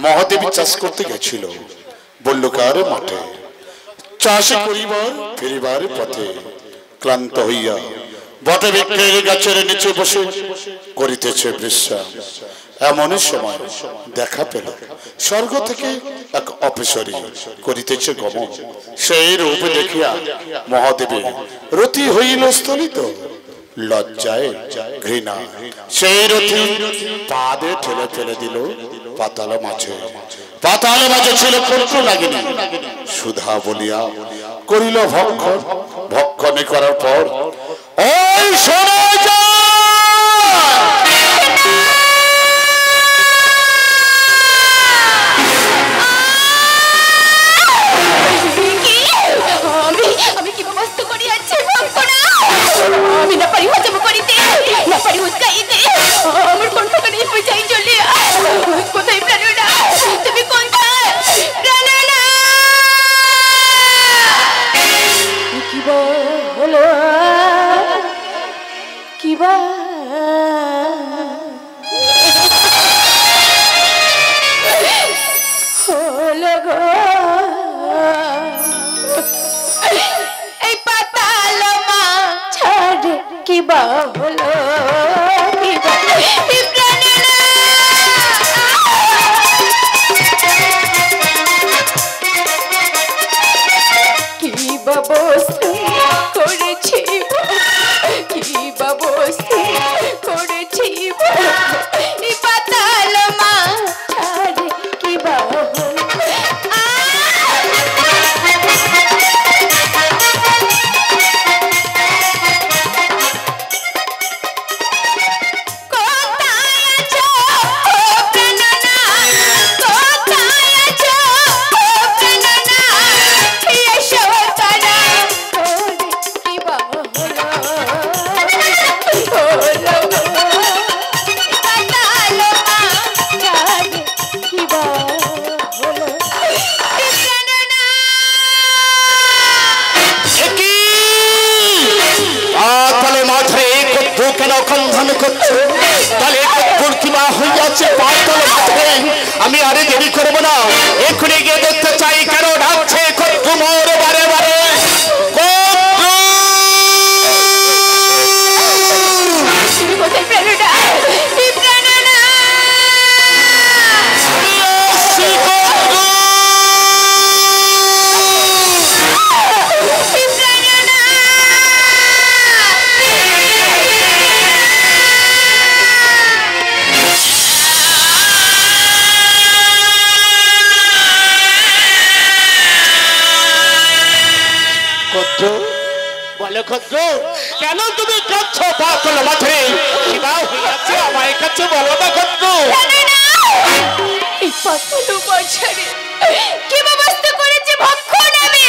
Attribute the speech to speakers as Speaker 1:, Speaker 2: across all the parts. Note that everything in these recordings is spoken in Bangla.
Speaker 1: মহাদেবী চাষ করতে গেছিল বল্লকার মাঠে। চাষ করিবার ফিরিবার পথে ক্লান্ত হইয়া বটবৃক্ষের গাছের নিচে বসে করিতেছে বিশ্রাম। এমন সময় দেখা পেল স্বর্গ থেকে এক অপসরী করিতেছে গমন। সেই রূপ দেখিয়া মহাদেবী রতি হইল স্থলিত, লজ্জায় ঘৃণা সেই রথি পাদে ঠেলে ফেলে দিল পাতাল মাঝে। পাতাল মাঝে ছিল কর্তৃ লাগিনি, সুধা বলিয়া করিল ভক্ষণ। ভক্ষণে করার পর ওই শোনা যায়
Speaker 2: আমি কি মস্ত করিয়াছি ভক্ষণা, আমি না পারি হজম করিতে, না পারি উৎকাইতে, আমার কণ্ঠখানি বুঝাই চলিয়া। কোথায় প্রাণনা, তুমি কোথায় প্রাণনা? কি বলো, কি বা হলো গো? এই পাতাল মাঝে কি বা হলো, কি বা প্রাণনা? কি বা বস্তু করেছি, কি বা বস্তু করেছি এই পাতাল মাঝে কি বা হলো?
Speaker 1: আমি আরে দেরি করবো না, এক্ষুনি গিয়ে দেখতে চাই কেন ডাকছে মোর বারে বারে। কেন তুমি কাঁদছ পাতল মাঠে? আমায় কাছে বলো না কত
Speaker 2: এই পাতল বাজারে কি ব্যবস্থা করেছে ভক্ষণ? আমি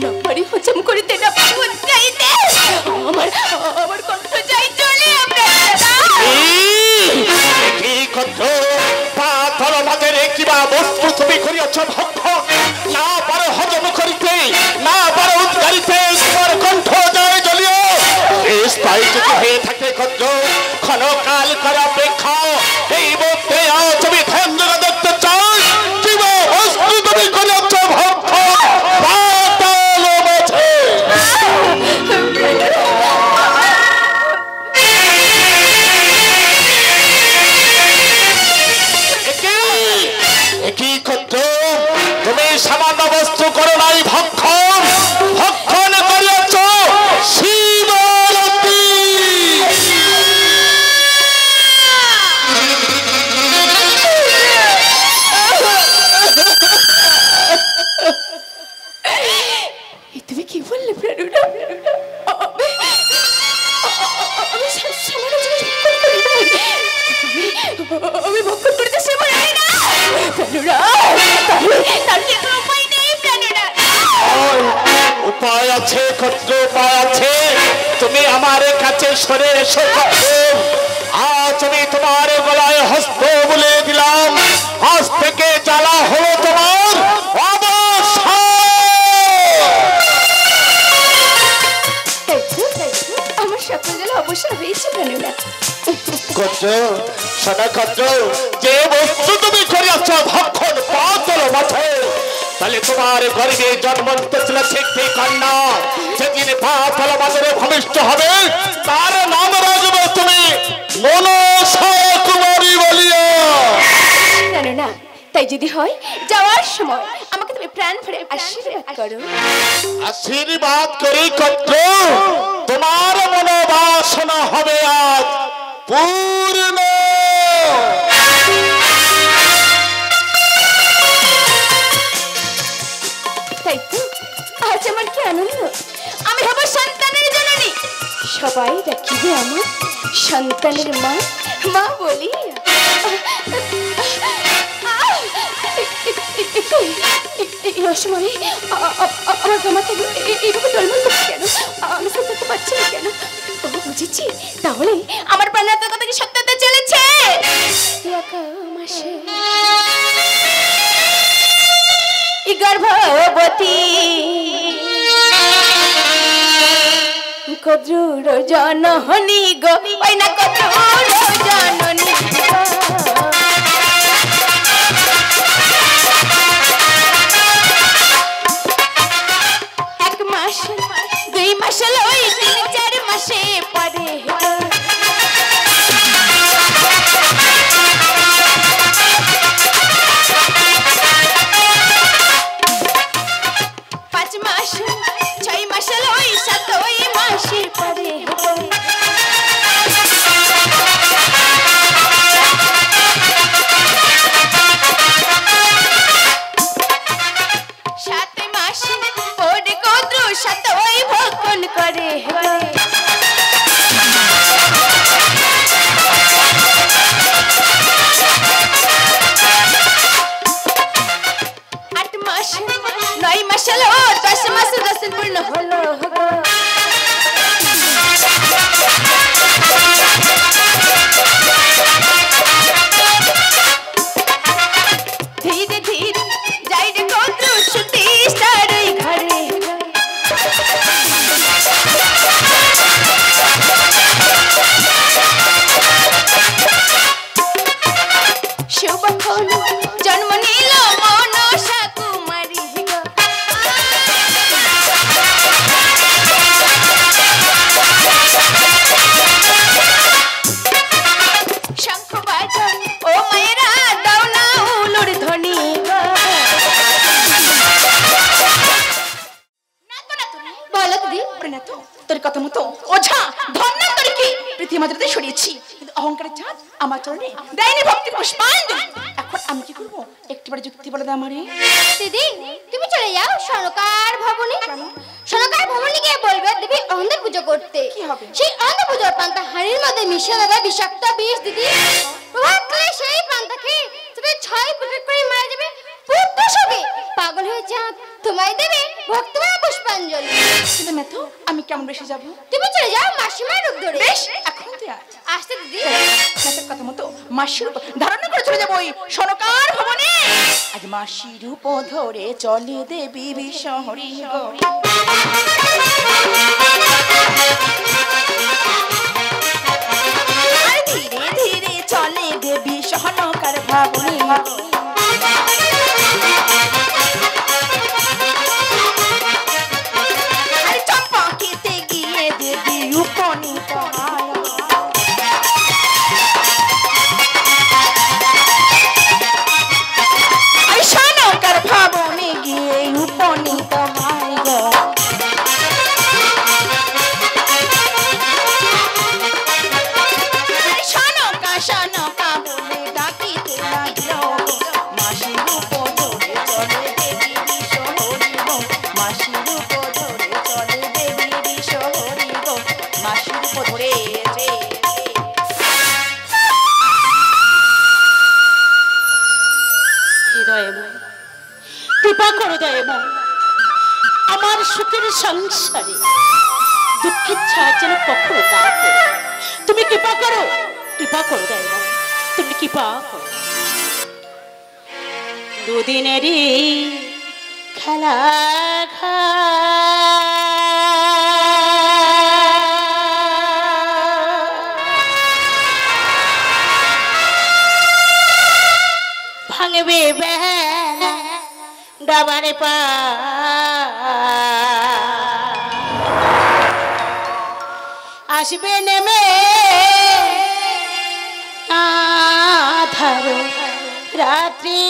Speaker 2: না পারি হজম করিতে, না পারি উৎকাইতে, আমার কণ্ঠ যাই চলে।
Speaker 1: কি কত পাতল মাঠে কিবা বস্তু তুমি করিয়াছ ভক্ষণ? না পারো হজম করিতে, না পারো উৎকারিতে, তোমার কণ্ঠ যায় জ্বলিও। স্থায়ী যদি হয়ে থাকে কত ক্ষণকাল করা অপেক্ষা এই মধ্যে তুমি ধ্যান জন্য দেখতে চাও কিবা বস্তু তুমি করিয়াছ ভক্ষণ পাতাল মাঝে। কি কত তুমি সামান্য বস্তু করো নাই ভক্ষণ, ভক্ষণ করিয়াছ শিবরতী।
Speaker 2: তুমি কি বললে প্রাণনা? আমি ভক্ষণ করিতে সে বলে না প্রাণনা, তার কি কোনো উপায় নেই প্রাণনা?
Speaker 1: উপায় আছে কত উপায় আছে, তুমি আমার কাছে সরে এসো। আজ আমি তোমার গলায় হস্ত বলে দিলাম, আজ থেকে জ্বালা হলো তোমার অবসান।
Speaker 2: আমার সকল জ্বালা অবসর হয়েছে প্রাণনা।
Speaker 1: কত শোনা কত যে বস্তু তুমি
Speaker 3: করিয়াছ ভক্ষণ পাতল মাঠে, তাহলে তোমার গর্ভে জন্ম ছিল ঠিক কন্যা, যেদিন পাতল মাঠে ভূমিষ্ঠ হবে তার নাম রাখবে তুমি মনসা কুমারী বলিয়া।
Speaker 2: জানো না, তাই যদি হয় যাওয়ার সময় আমাকে তুমি প্রাণ ভরে আশীর্বাদ করো।
Speaker 3: আশীর্বাদ করি কত্র, তোমার মনোবাসনা হবে আজ পূর্ণ।
Speaker 2: তাই তো আজ আমার কি আনন্দ, আমি হব সন্তানের জননী, সবাই ডাকিবে আমার সন্তানের মা, মা বলি। এই অসময়ে আমার গামাতে এইভাবে টলমল করছে কেন? আমি সত্যি পাচ্ছি না কেন? ও বুঝেছি, তাহলে আমার প্রাণের কথা কি সত্য হতে চলেছে। গর্ভবতী কদ্রুর জননী গো, ওই না কদ্রুর জননী গো। এক মাস 2 মাস লই 3-4 মাসে পরে অহংকারের চাঁদ আমার চরণে দেয়নি ভক্তি পুষ্পাঞ্জলি। এখন আমি কি করব? একটিবার যুক্তি বলে দাও আমারে।
Speaker 4: দিদি তুমি চলে যাও সনকার ভবনে। সনকার ভবনে গিয়ে বলবে দেবী অন্ধ পুজো করতে।
Speaker 2: কি হবে?
Speaker 4: সেই অন্ধ পুজোর পান্তা হাড়ির মধ্যে মিশে দেবে বিষাক্ত বিষ। দিদি প্রভাতকালে সেই পান্তাকে তুমি 6 ফুট করে মারা যাবে পুত্র শোকে পাগল হয়ে চাঁদ তোমায় দেবে ভক্তিময় পুষ্পাঞ্জলি।
Speaker 2: কিন্তু মেথো আমি কেমন বেশি যাব?
Speaker 4: তুমি চলে যাও মাসিমার রূপ ধরে।
Speaker 2: বেশ এখন তুই
Speaker 4: আসতে দিদি।
Speaker 2: মেথোর কথা মতো মাসির রূপ ধারণ করে চলে যাবো ওই সনকার ভবনে। আজ মাসির রূপ ধরে চলে দেবী বিশহরি গো। আর ধীরে ধীরে চলে দেবী সনকার ভবনে। আর চম্পাকেতে গিয়ে দেবী উপনীত হয়। আর সনকার ভবনে গিয়ে উপনীত হয় গো। সনকা সনকা বলে ডাকিতে লাগলো মাসির রূপ ধরে চলে দেবী বিশহরি গো। মাসির রূপ ধরে চলে দেবী বিশহরি গো। মাসির রূপ ধরে
Speaker 5: কৃপা করো দয়াময়, আমার সুখের সংসারে দুঃখের ছায়া যেন কখনো না পড়ে। তুমি কৃপা করো দয়াময়, তুমি কৃপা করো। দুদিনেরই খেলা ভাঙে দাবারে পা আসবে নেমে আধার রাত্রি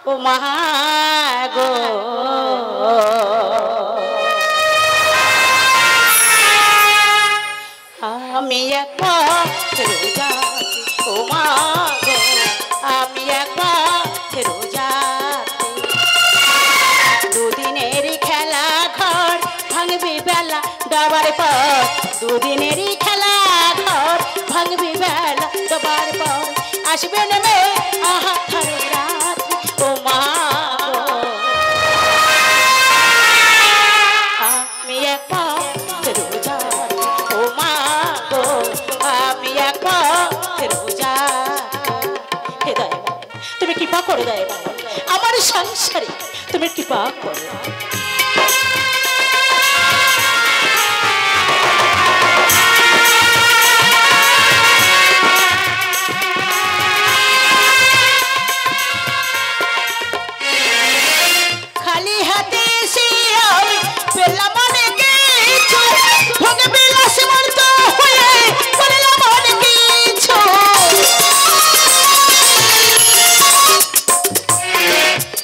Speaker 5: ও মাগো আমি একবার রোজা ও মাগো আমি একবার রোজা দুদিনেরই খেলা ঘর ভাঙবি বেলা ডবার পর দুদিনেরই খেলা ঘর ভাঙবি বেলা ডবার পর আসবে নেমে আহা থারে রাত ও মাগো আমি একবার রোজা ও মাগো আমি একবার রোজা হে দয়া তুমি কৃপা করে দয়া আমার সংসারে তুমি কৃপা করো খালি হাতে এসে আমি পেলাম অনেক কিছু ভোগে বিলাস মর্ত হয়ে বললাম অনেক কিছু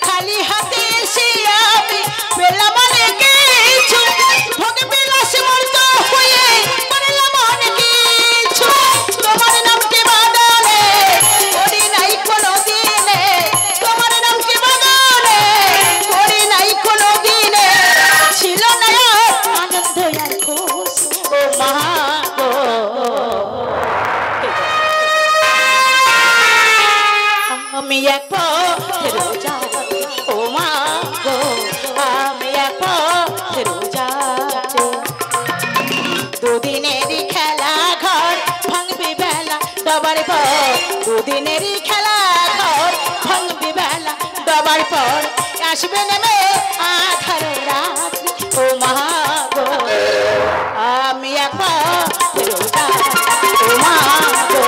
Speaker 5: খালি হাতে এসে আমি পেলাম অনেক কিছু ভোগে বিলাস মর্ত হয়ে বললাম অনেক কিছু তোমার নামকে বাগানে করি নাই কোনো দিনে তোমার নামকে বাগানে করি নাই কোনো দিনে ছিল না আনন্দ আর খুশ ও মা গো আমি এক পথের রোজা ও মা গো আমি এক পথের রোজা দুদিনেরই খেলা ঘর ভাঙবি বেলা ডবার পর দুদিনেরই খেলা ঘর ভাঙবি বেলা ডবার পর আসবে নেমে আধার রাত ও মা গো আমি এক পথের রোজা ও মা গো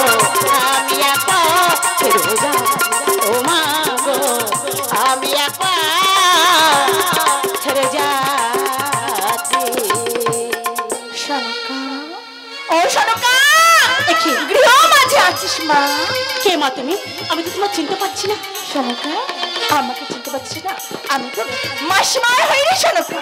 Speaker 5: আমি এক পথের রোজা ও মা গো আমি এক পথের যাত্রী
Speaker 2: সনকা ও সনকা দেখি গৃহ মাঝে আছিস মা
Speaker 5: কে মা তুমি আমি তো তোমার চিনতে পারছি না
Speaker 2: সনকা আমাকে চিনতে পারছিস না আমি তো মাসিমার হইনি সনকা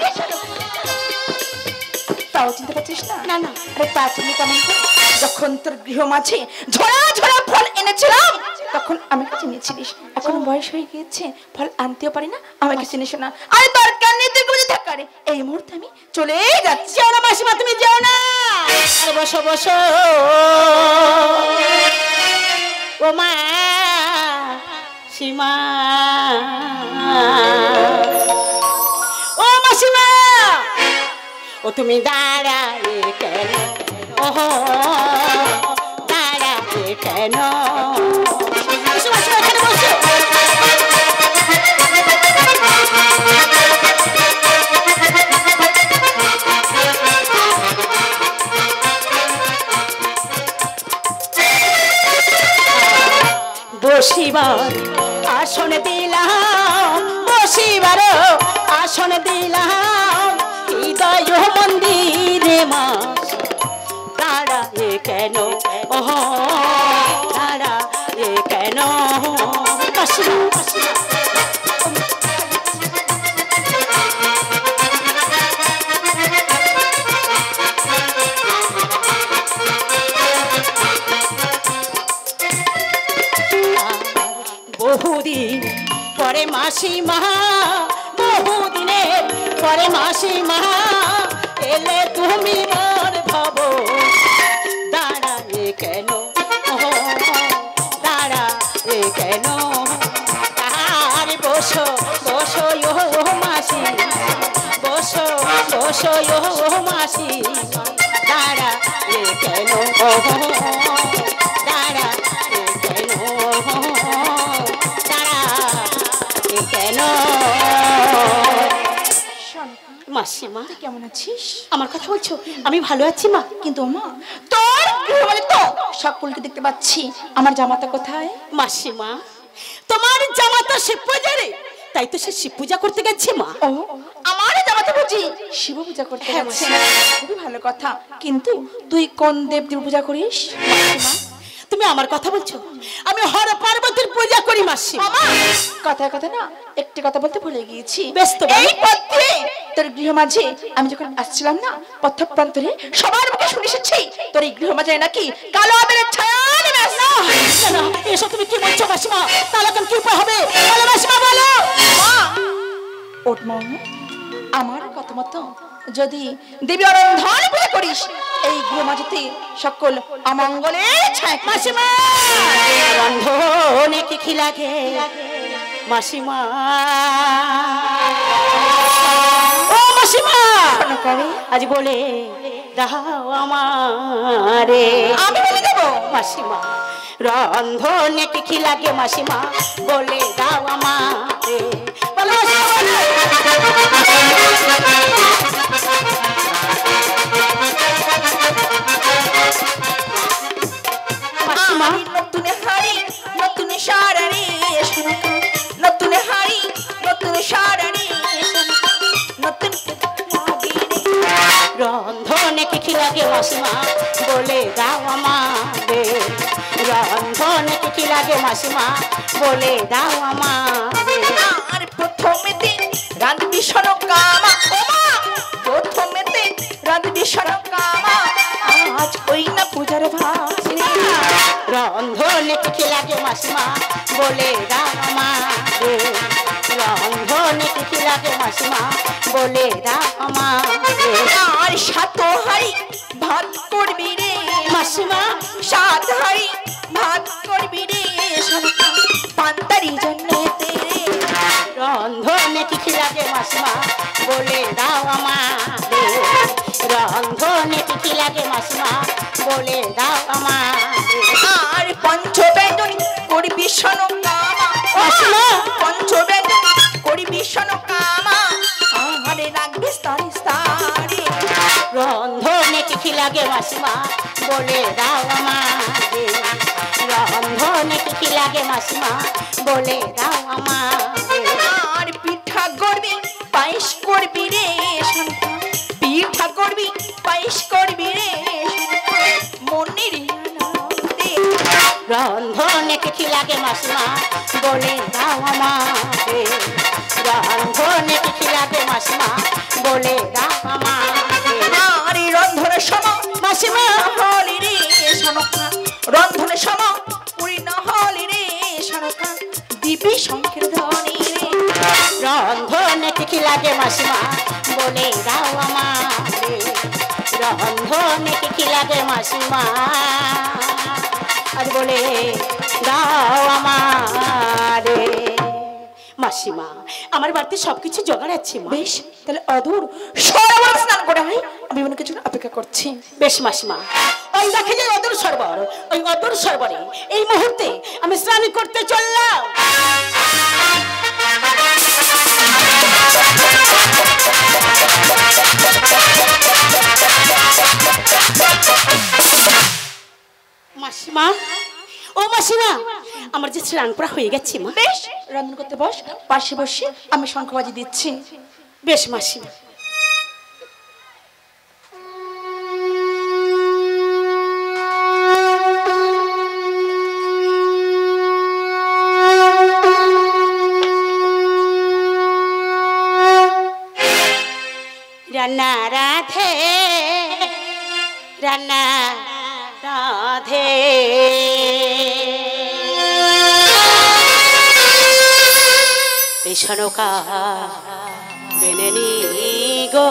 Speaker 2: তাও চিনতে পারছিস না
Speaker 5: না না
Speaker 2: আরে পাঁচমি কেমন করে? যখন তোর গৃহ মাঝে ঝরা ঝরা ফল এনেছিলাম তখন আমাকে চিনেছিলিস এখন বয়স হয়ে গিয়েছে ফল আনতেও পারি না আমাকে চিনিস না আরে দরকার নেই তুই বুঝে থাক আরে এই মুহূর্তে আমি চলে যাচ্ছি
Speaker 5: যাও না মাসিমা তুমি যাও না আরে বসো বসো ও মা সীমা ও মাসিমা ও তুমি দাঁড়ালে কেন ওহো দাঁড়ালে কেন বসো বসো এখানে বসো বসিবার আসন দিলাম বসিবার আসন দিলাম হৃদয় মন্দিরে মা দাঁড়া কেন ওহ দাঁড়া কেন বহুদিন পরে মাসিমা বহুদিনের পরে মাসিমা এলে তুমি মোর ভব দাঁড়ালে কেন দাঁড়ালে কেন তার বসো বসো ও মাসি বসো বসো ও মাসি দাঁড়ালে কেন দাঁড়ালে কেন কেন মাসিমা
Speaker 2: তুই কেমন আছিস?
Speaker 5: আমার কথা বলছো? আমি ভালো আছি মা।
Speaker 2: কিন্তু মা তোর গৃহবধূ তো সকলকে দেখতে পাচ্ছি, আমার জামাতা কোথায়?
Speaker 5: মাসিমা তোমার জামাতা শিব পূজারে, তাই তো সে শিব পূজা করতে গেছে মা।
Speaker 2: ও আমার জামাতা বুঝি শিব পূজা করতে
Speaker 5: হ্যাঁ,
Speaker 2: গেছে? খুবই ভালো কথা। কিন্তু তুই কোন দেব পূজা করিস?
Speaker 5: মাসিমা তুমি আমার কথা বলছো? আমি হর পার্বতীর পূজা করি মাসিমা।
Speaker 2: মামা কথায় কথা না একটি কথা বলতে ভুলে গিয়েছি।
Speaker 5: ব্যস্ত
Speaker 2: এই পথে তোর গৃহ মাঝে আমি যখন আসছিলাম না, পথ প্রান্তরে সবার মুখে শুনে এসেছি তোর এই গৃহ মাঝে নাকি কালো আদরের ছায়া নেমে আসছে।
Speaker 5: না এসব তুমি কি বলছো মাসিমা? তাহলে এখন কি উপায় হবে বলো মাসিমা বলো।
Speaker 2: মা ওঠ মা, আমার কথা মতো যদি দেবী অরন্ধন পূজা করিস এই গৃহ মাঝেতে সকল অমঙ্গলের ছায়া।
Speaker 5: মাসিমা রন্ধনে কি লাগে মাসিমা? ও মাসিমা আজ বলে দাও আমারে।
Speaker 2: আমি বলে দেবো
Speaker 5: মাসিমা রন্ধনে কি লাগে মাসিমা বলে দাও আমারে। বলো মাসিমা।
Speaker 2: আমি নতুন হাড়ি নতুন সারারি, নতুন হাড়ি নতুন সারারি, নতুন
Speaker 5: রন্ধনে কি লাগে মাসিমা বলে দাও আমারে। রন্ধনে কি লাগে মাসিমা বলে দাও আমারে।
Speaker 2: আর প্রথমেতে রাঁধবি সরকামা, ওমা প্রথমেতে রাঁধবি সরকামা, আজ ওই না পূজার ভাসিনী।
Speaker 5: রন্ধনে কি লাগে মাসিমা বলে দাও আমারে। রন্ধনে কি লাগে মাসিমা বলে দাও আমারে।
Speaker 2: আর সাত হাড়ি ভাত করবি রে
Speaker 5: মাসিমা,
Speaker 2: সাত হাড়ি ভাত করবি রে পান্তারি জন্য তেরে।
Speaker 5: রন্ধনে কি লাগে মাসিমা বলে দাও আমারে। রন্ধনে কি লাগে মাসিমা বলে দাও আমারে।
Speaker 2: আর পঞ্চবেদন করবি সনকামা,
Speaker 5: মাসিমা
Speaker 2: পঞ্চবেদন করবি সনকামা, আরে রাখবি স্তরে স্তরে।
Speaker 5: রন্ধনে কি লাগে মাসিমা বলে দাও আমারে। রন্ধনে কি লাগে মাসিমা বলে দাও আমারে।
Speaker 2: আর পিঠা করবি পায়েস করবি রে পিঠা করবি পায়েস করবি রে মনের আনন্দে।
Speaker 5: রন্ধনে কি লাগে মাসিমা বলে দাও আমারে। রন্ধনে কি লাগে মাসিমা বলে দাও আমারে।
Speaker 2: আর রন্ধনের সময়
Speaker 5: মাসিমা
Speaker 2: হলি রে সনকা, রন্ধনের সময় পুরি না হলি রে সনকা, দিবি শঙ্কের ধ্বনি রে।
Speaker 5: রন্ধনে কি লাগে মাসিমা বলে দাও আমারে। রন্ধনে কি লাগে মাসিমা আজ বলে দাও আমারে। মাসিমা আমার বাড়িতে সবকিছু জোগাড় আছে মা।
Speaker 2: বেশ তাহলে অধুর সরোবর স্নান করে হয়, আমি মনে কিছু অপেক্ষা করছি।
Speaker 5: বেশ মাসিমা, ওই দেখে যে অদূর সরোবর, ওই অদূর সরোবরে এই মুহূর্তে আমি স্নান করতে চললাম। মাসিমা ও মাসিমা আমার যে স্নান করা হয়ে গেছে মা।
Speaker 2: বেশ রান্না করতে বস, পাশে বসে আমি শঙ্খ বাজিয়ে দিচ্ছি।
Speaker 5: বেশ মাসিমা। রান্না রাধে রান্না রাধে সরকা বেনেনি গো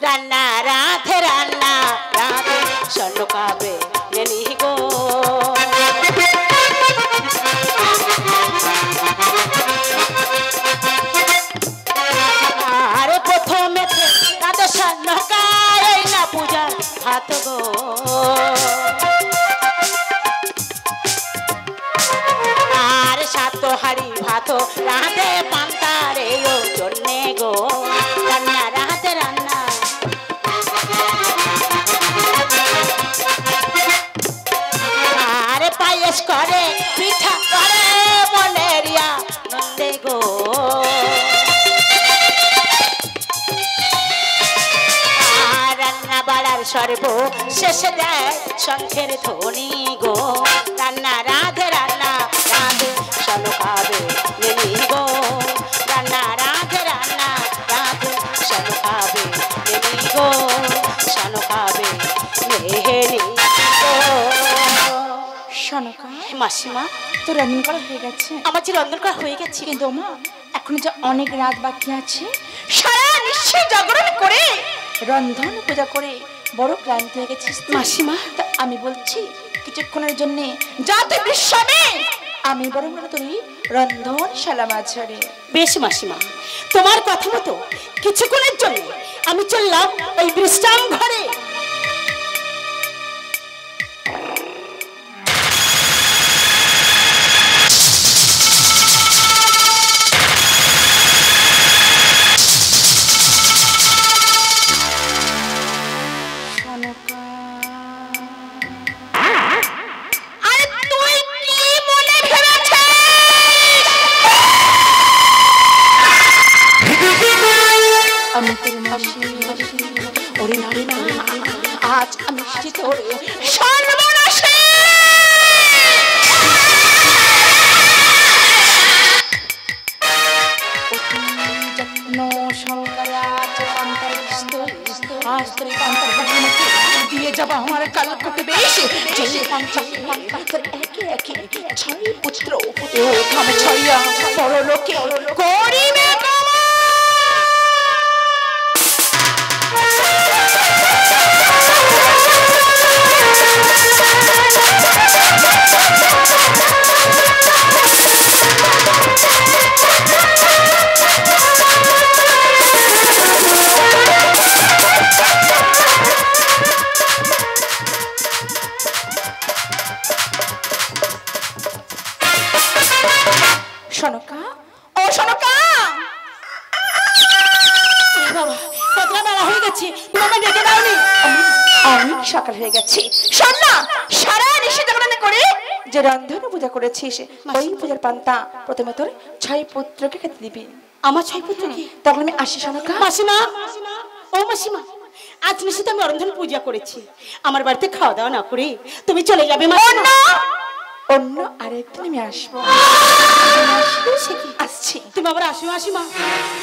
Speaker 5: রান্না রাধে সরকা বেনেনি গো। আরে প্রথমে রাধে সরকা এই না পূজার হাত গো। আর সাত হাড়ি ভাত রাধে পান্তা সর্ব শেষে দেয় শঙ্খের ধ্বনি গো। রান্না রাধে রান্না রাধে শোনো খাবে নেনি গো। রান্না রাধে রান্না রাধে শোনো খাবে নেনি গো। শোনো খাবে নেনি গো।
Speaker 2: সনকা
Speaker 5: মাসিমা,
Speaker 2: তো রান্না করা হয়ে গেছে?
Speaker 5: আমার যে রন্ধন করা হয়ে গেছে,
Speaker 2: কিন্তু মা এখন যে অনেক রাত বাকি আছে, সারা নিশ্চয় জাগরণ করে রন্ধন পূজা করে বড় ক্লান্ত হয়ে গেছিস
Speaker 5: মাসিমা।
Speaker 2: তা আমি বলছি কিছুক্ষণের জন্য যা তুই বিশ্রামে, আমি বরং তুই রন্ধন শালা মাঝারে।
Speaker 5: বেশ মাসিমা, তোমার কথা মতো কিছুক্ষণের জন্য আমি চললাম ওই বিশ্রাম ঘরে।
Speaker 2: ওরে না রে না, আজ আমি তোরে সর্বনাশে যত্ন সহকারে আজ পান্তার আজ তোর পান্তার বাহিনীকে দিয়ে যাব আমার কাল করতে বেশ। যে পান্তার একে একে 6 পুত্র ও থামে ছড়িয়া বড় লোকে করিবে সনকা। ও সনকা,
Speaker 5: বাবা কতটা বেলা হয়ে গেছে, তুমি আমাকে ডেকে দাওনি?
Speaker 2: অনেক সকাল হয়ে গেছে। শোন না, সারা নিশি জাগরণ করে যে রন্ধন পূজা করেছিস, ওই পূজার পান্তা প্রথমে তোর 6 পুত্রকে খেতে দিবি।
Speaker 5: আমার 6 পুত্র কি?
Speaker 2: তখন আমি আসি সনকা।
Speaker 5: মাসিমা, ও মাসিমা, আজ নিশ্চিত আমি রন্ধন পূজা করেছি, আমার বাড়িতে খাওয়া দাওয়া না করে তুমি চলে যাবে মাসিমা।
Speaker 2: অন্য আরেকদিন আমি আসবো। আসছি।
Speaker 5: তুমি আবার আসবে মাসিমা,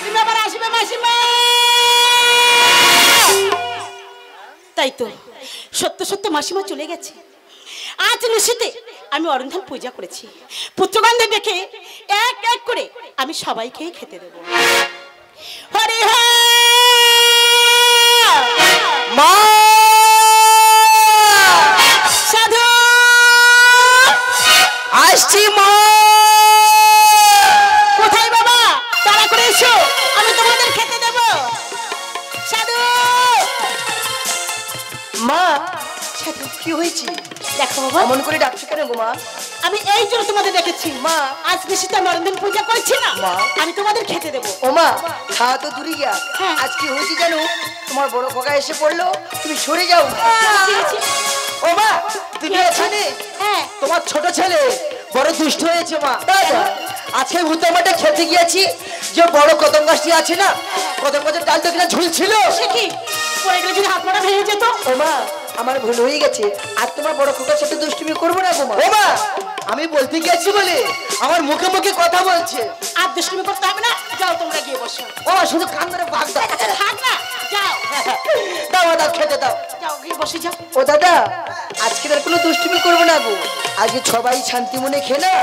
Speaker 5: তুমি আবার আসবে মাসিমা। তাই তো, সত্য সত্য মাসিমা চলে গেছে। আজ নিশীতে আমি অরন্ধন পূজা করেছি, পুত্রগন্ধে দেখে এক এক করে আমি সবাইকে খেতে দেব। হরি
Speaker 2: মা
Speaker 5: সাধু
Speaker 2: আসছি। মা
Speaker 5: কোথায় বাবা? তাড়া করে এসো, আমি তোমাদের খেতে দেব। সাধু
Speaker 2: মা কি হয়েছে?
Speaker 5: দেখো বাবা,
Speaker 2: এমন করে ডাকছো কেন গো মা?
Speaker 5: আমি এই জন্য তোমাদের দেখেছি
Speaker 2: মা,
Speaker 5: আজ নিশীতে আমি অরন্ধন পূজা করছি না,
Speaker 2: মা।
Speaker 5: আমি তোমাদের খেতে দেব।
Speaker 2: ও মা, খাওয়া তো দূরে গিয়া,
Speaker 5: হ্যাঁ।
Speaker 2: আজ কি হয়েছে জানো? তোমার বড় খোকা এসে পড়লো, তুমি সরে যাও। ও মা, তুমি এখানে?
Speaker 5: হ্যাঁ।
Speaker 2: তোমার ছোট ছেলে বড় দুষ্ট হয়েছে মা। আজকে ভূতে মাঠে খেতে গিয়েছি, যে বড় কদম গাছটি আছে না, কদম গাছের ডাল তো কিনা ঝুলছিল।
Speaker 5: সে কি পড়ে গেলে যদি হাত মারা ভেঙে যেত?
Speaker 2: ও মা, আমার ভুল হয়ে গেছে, আর তোমার বড় খোকার সাথে দুষ্টুমি করবো না গো মা। ও মা, আমি বলতে গেছি বলে আমার মুখে মুখে কথা বলছে।
Speaker 5: আর দুষ্টুমি করতে হবে না, যাও তোমরা গিয়ে বসো।
Speaker 2: ও মা, শুধু কান ধরে ভাগ দাও।
Speaker 5: থাক না, যাও
Speaker 2: দাও দাও, খেতে দাও।
Speaker 5: যাও গিয়ে বসে যাও।
Speaker 2: ও দাদা, আজকে আর কোনো দুষ্টুমি করবো না গো, আজকে সবাই শান্তি মনে খেয়ে না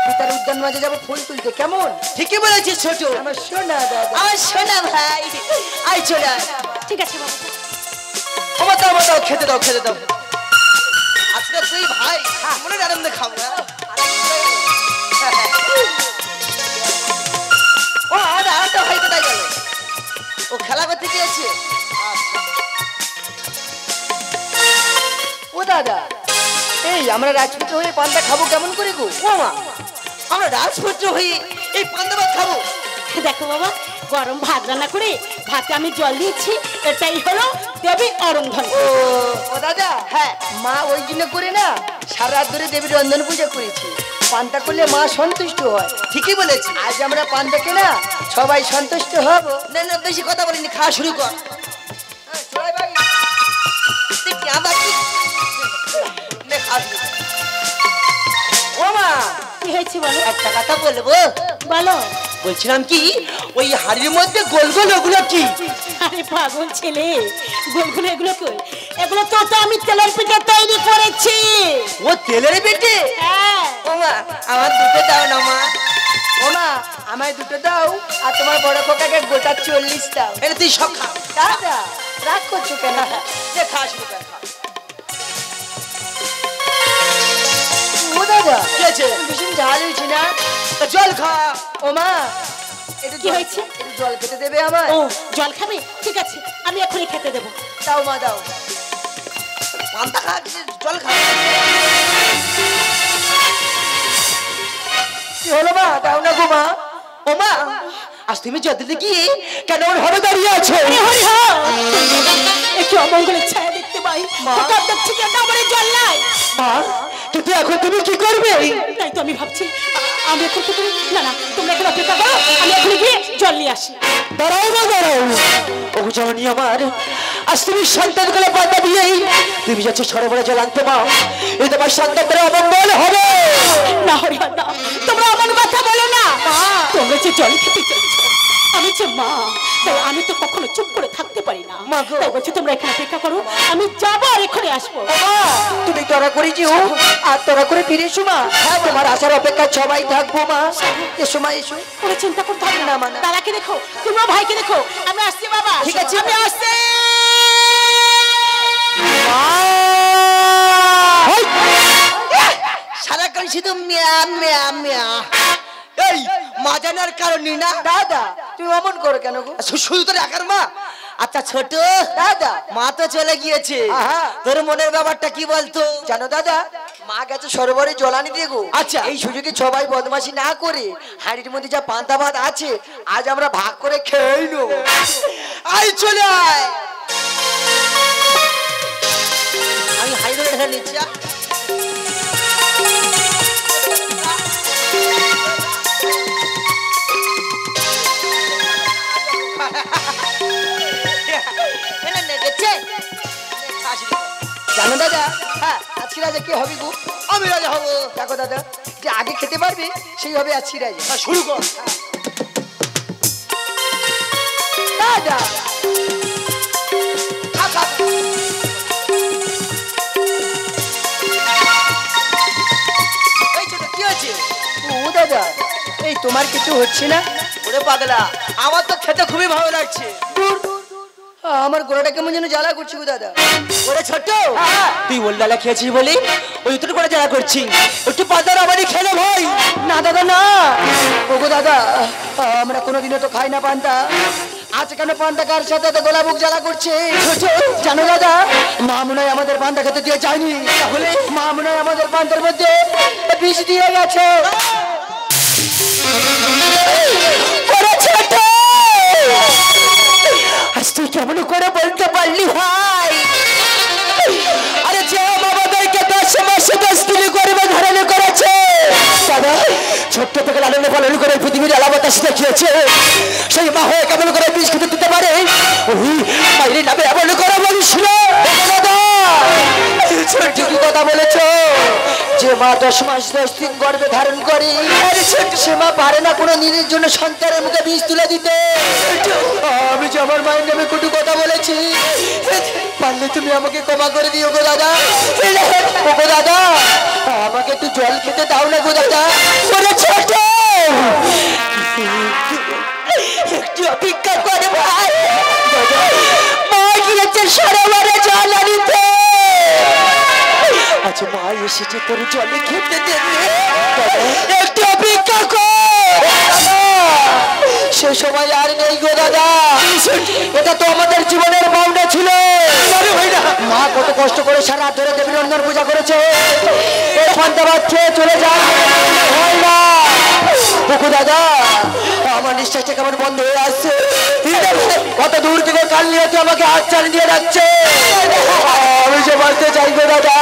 Speaker 2: পিতার উদ্যান মাঝে যাবো ফুল তুলতে। কেমন? ঠিকই বলেছিস ছোট, আমার সোনা দাদা, আমার সোনা ভাই। আই চলে আয়।
Speaker 5: ঠিক আছে বাবা।
Speaker 2: ও দাও দাও, খেতে দাও, খেতে দাও। আজকে তুই ভাই মনে আনন্দে খাবো। ও আরে ভাই কোথায় গেল? ও খেলা করতে গিয়েছে। ও দাদা, এই আমরা রাজপুত্র হয়ে পান্তা খাবো কেমন করে গো? ও মা, আমরা রাজপুত্র হয়ে এই পান্তা ভাত খাবো?
Speaker 5: দেখো বাবা, গরম ভাত রান্না করে ভাতে আমি জল দিয়েছি, এটাই হলো দেবী অরন্ধন।
Speaker 2: ও দাদা, হ্যাঁ, মা ওই জন্য করে না সারা রাত ধরে দেবীর রন্ধন পূজা করেছি। পান্তা করলে মা সন্তুষ্ট হয়। ঠিকই বলেছি, আজ আমরা পান্তাকে না সবাই সন্তুষ্ট হব। না না, বেশি কথা বলিনি, খাওয়া শুরু কর।
Speaker 6: আবার কি নে খাস ও মা
Speaker 5: কি হয়েছে বলো?
Speaker 6: একটা কথা বলবো
Speaker 5: বলো।
Speaker 6: বলছিলাম কি ওই হাড়ির মধ্যে গোল গোল ওগুলো কি
Speaker 5: আরে পাগল ছেলে, গোলগুলো এগুলো কই? এগুলো তো আমি তেলের পিঠে তৈরি করেছি।
Speaker 6: ও তেলের বেটে
Speaker 5: হ্যাঁ।
Speaker 6: ও মা আমার দুটো দাও না মা ও মা আমায় দুটো দাও আর তোমার বড় খোকাকে গোটা 40 দাও এটা তুই সব খা দাদা রাগ করছো কেন যে খাস রূপা খা ও দাদা কি আছে ভীষণ ঝাল হয়েছে না তা জল খা ও মা এটা
Speaker 5: কি হয়েছে?
Speaker 6: একটু জল খেতে দেবে আমায়
Speaker 5: ও জল খাবে? ঠিক আছে, আমি এখনই খেতে দেবো।
Speaker 6: দাও মা দাও পান্তা খা জল খা কি হলো মা দাও না গো মা ও মা আজ তুমি যদি কি কেন ওর হবে দাঁড়িয়ে আছো
Speaker 5: আরে হরি হর, একটু অমঙ্গলের ছায়া দেখতে পাই। হঠাৎ দেখছি কেন আমার জল নাই।
Speaker 6: মা কিন্তু এখন তুমি কি করবে
Speaker 5: তাই তো আমি ভাবছি আমি এখন তো না না, তোমরা এখন অপেক্ষা করো, আমি এখনই গিয়ে জল নিয়ে আসি।
Speaker 6: দাঁড়াও মা দাঁড়াও ও জানি আমার আজ তুমি সন্তান গুলো পাতা দিয়েই তুমি যাচ্ছ সরোবরে জল আনতে মা এই তোমার সন্তানদের অমঙ্গল হবে
Speaker 5: না হরি হর না, তোমরা এমন কথা বলো না। তোমরা যে জল খেতে চাইছো, আমি যে মা, তাই আমি তো কখনো চুপ করে থাকতে পারি না।
Speaker 6: মা গো।
Speaker 5: তাই বলছি তোমরা এখানে অপেক্ষা করো, আমি যাবো আর এখানে আসবো।
Speaker 6: তুমি তোরা করে যেও আর তোরা করে ফিরে এসো মা তোমার আসার অপেক্ষা সবাই থাকবো মা এসো মা এসো
Speaker 5: কোনো চিন্তা করতে হবে না।
Speaker 6: না, মা, না।
Speaker 5: দাদাকে দেখো, তোমরা ভাইকে দেখো, আমি আসছি বাবা।
Speaker 6: ঠিক আছে।
Speaker 5: আমি আসছি।
Speaker 6: সারাক্ষণ শুধু মিয়া মিয়া মিয়া এই মা জানার কারণ না দাদা তুমি অমন করো কেন গো শুধু তো একার মা আচ্ছা ছোট দাদা মা তো চলে গিয়েছে তোর মনের ব্যাপারটা কি বলতো জানো দাদা মা গেছে সরোবরে জলানি দিয়ে গো আচ্ছা এই সুযোগে সবাই বদমাশি না করে হাড়ির মধ্যে যা পান্তা ভাত আছে আজ আমরা ভাগ করে খেয়ে নেব আই চলে আয় আমি হাড়ি ধরে ঢেলে নিচ্ছি জানো দাদা হ্যাঁ আজকে রাজা কে হবে গো আমি রাজা হবো দেখো দাদা যে আগে খেতে পারবে সেই হবে আজকে রাজা শুরু কর দাদা খা, খা। এই ছোট কি হয়েছে ও দাদা এই তোমার কিছু হচ্ছে না ওরে পাগলা আমার তো খেতে খুবই ভালো লাগছে আমার গোড়াটা কেমন যেন জ্বালা করছি গো দাদা ওরে ছোট তুই ওলডালা খেয়েছিস বলি ওই তোর করে জ্বালা করছি একটু পাতার আবারই খেলে ভাই না দাদা না ওগো দাদা আমরা কোনোদিনও তো খাই না পান্তা আজ কেন পান্তা কার সাথে তো গোলা বুক জ্বালা করছে জানো দাদা মা মনে হয় আমাদের পান্তা খেতে দিয়ে যায়নি তাহলে মা মনে হয় আমাদের পান্তার মধ্যে বিষ দিয়ে গেছে আজ তুই কেমন করে বলতে পারলি ভাই আরে যে আমাদেরকে 10 মাসে 10 দিনে গরিবে ধারণ করেছে দাদা ছোট্ট থেকে লালন পালন করে পৃথিবীর আলা বাতাস দেখিয়েছে সেই মা হয়ে কেমন করে বিষ খেতে দিতে পারে ওই মায়ের নামে এমন করে বলিস দাদা ঠিকই কথা বলেছ যে মা 10 মাস 10 দিন গর্ভে ধারণ করে সে মা পারে না কোনো নিজের জন্য সন্তানের মুখে বিষ তুলে দিতে আমি যে আমার মায়ের নামে কটু কথা বলেছি পারলে তুমি আমাকে ক্ষমা করে দিও গো দাদা গো দাদা আমাকে একটু জল খেতে দাও না গো দাদা ছোট একটু অপেক্ষা করে ভাই মা গিয়েছে সরোবরে জল আনিতে আচ্ছা মা এসেছে তোর জলে খেতে দেবে একটু অপেক্ষা কর সে সময় আর নেই গো দাদা এটা তো আমাদের জীবনের পাওনা ছিল মা কত কষ্ট করে সারা ধরে দেবী নন্দন পূজা করেছে এই পান্তা ভাত খেয়ে চলে যায় হয় না দেখো দাদা আমার নিঃশ্বাসটা কেমন বন্ধ হয়ে আসছে কত দূর থেকে কাল নিয়ে আমাকে হাত চাল দিয়ে যাচ্ছে আমি যে বাঁচতে চাই গো দাদা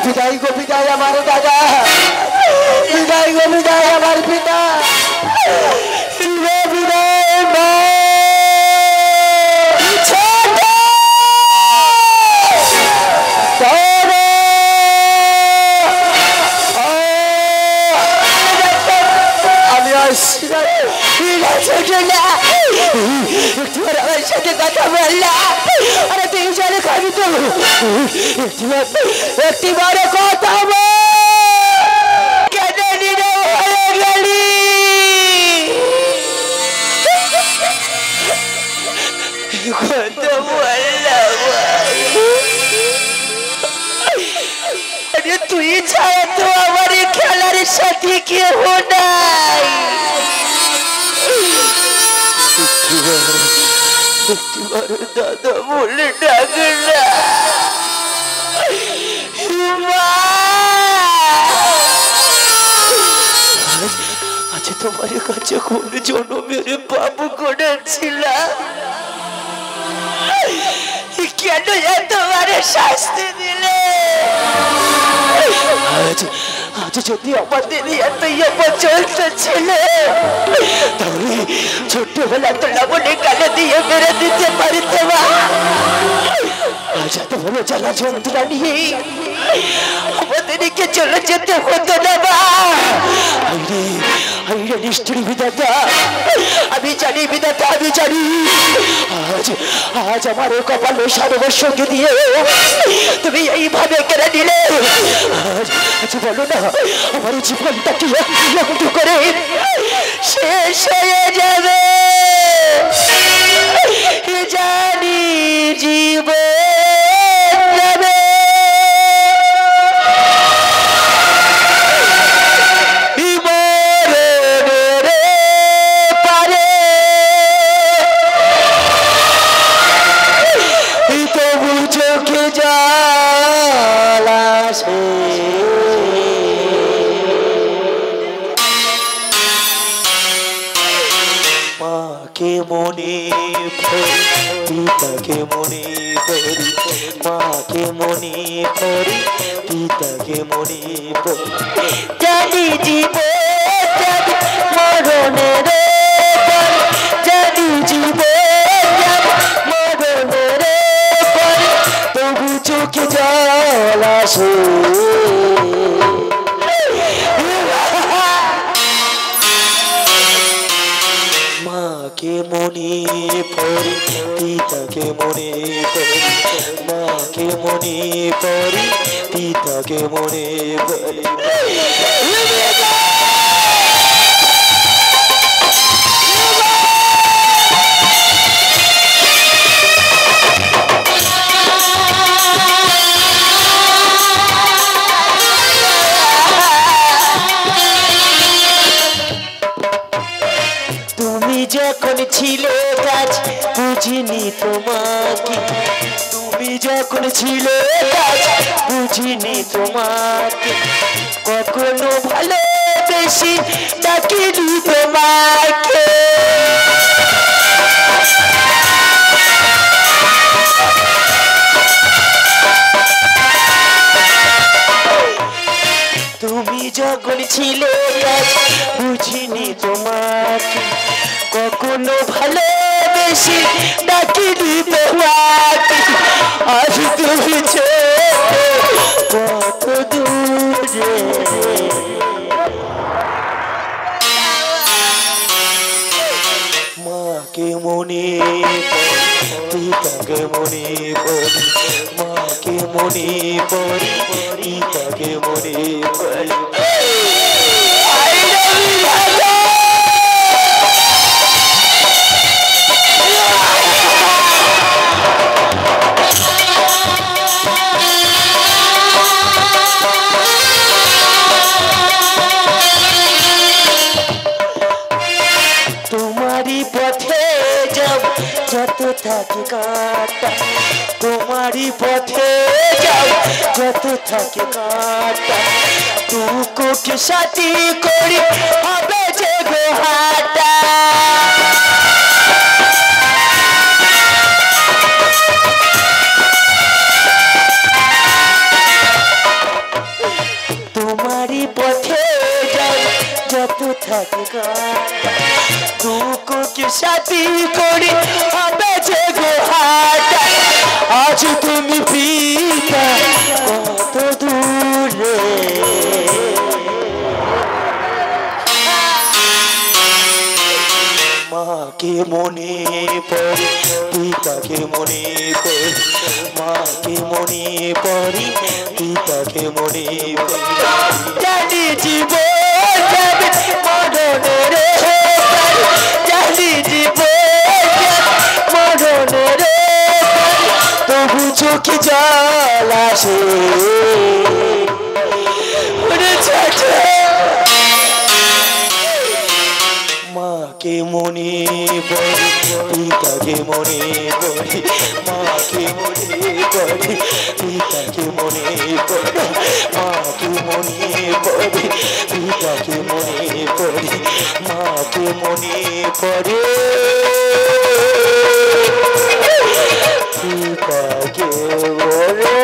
Speaker 6: বিদায় গো বিদায় আমার দাদা বিদায় গো বিদায় আমার পিতা বিদায় মা একটিবার আমার সাথে কথা বললা আরে তুই জানে খাবি তো একটিবারে কথা বল কেন নিরে হয়ে গেলি কথা বললাম আরে তুই ছাড়া তো আমার খেলার সাথে কেউ নাই একটিবার দাদা বলে ডাকে না আচ্ছা তোমার কাছে কোন জন্মের পাপ করেছিলাম কেন তোমার শাস্তি দিলে আজ যদি আমাদের এতই চলতে ছিল তাহলে ছোট্টবেলা তো লাবণে কানে দিয়ে মেরে দিতে পারিতে মা আজ এত বড় জ্বালা যন্ত্রণা নিয়ে আমাদেরকে চলে যেতে হতো না মা নিষ্ঠুর বিধাতা আমি জানি বিধাতা আমি জানি আজ আমার কপাল সর্বস্বকে দিয়ে তুমি এইভাবে কেড়ে নিলে আজ বলো না আমার জীবনটা কি একটু করে শেষ হয়ে যাবে জানি জীবন যাবে মাকে মনে পড়ি পিতাকে মনে পড়ি মাকে মনে পড়ি পিতাকে মনে পড়ি জানি জীবন যাবে মরণের জানি জীবন যাবে মরণের তবু চোখে জল আসে মাকে মনে পড়ি পিতাকে মনে পড়ি মাকে মনে পড়ি পিতাকে মনে পড়ি যখন ছিলে কাজ বুঝিনি তোমাকে তুমি যখন ছিলে কাজ বুঝিনি তোমাকে কখনো ভালোবেসি ডাকিনি তোমাকে তুমি যখন ছিলে কাজ বুঝিনি তোমাকে কখনো ভালোবেসে ডাকিনি তোমাকে আজ তুমি কত দূরে মাকে মনে পিতাকে মনে করি মাকে মনে পড়ি পিতাকে মনে পড়ি তোমারই পথে যাব যত থাকে কাটা তোমারই পথে যাব যত থাকে কাটা তুকে সাথী করি হবে যে গোহাটা তোমারই পথে যাব যত থাকে কাটা তুকে সাথী করি হবে যে গোহাটা আজ তুমি পিতা কত দূরে মাকে মনে পড়ে পিতাকে মনে পড়ে মাকে মনে পড়ে পিতাকে মনে পড়ে জানি জীবন যাবে মরণের জানি জীবন মরণের তবু চোখে জল আসে মাকে মনে পড়ে পিতাকে মনে পড়ে মাকে মনে পড়ে পিতাকে মনে পড়ে মাকে মনে পড়ে পিতাকে মনে পড়ে মাকে মনে পড়ে পিতাকে মনে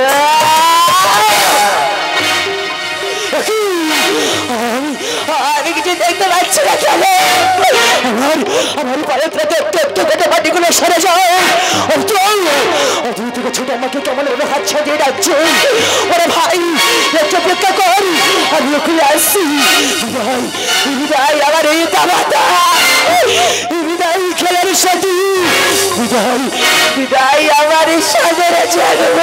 Speaker 6: আমি কিছু দেখতে পাচ্ছি না কেন আমার পায়ে থেকে মাটিগুলো সরে যাও থেকে ছুটে আমাকে কেমন ওরা হাত ছাড়িয়ে ডাকছে ওরা ভাই একটু অপেক্ষা কর আমি ওখানে আসছি বিদায় আমার এই দাবাটা বিদায় খেলার সাথী বিদায় আমার এই সাগরে জন্ম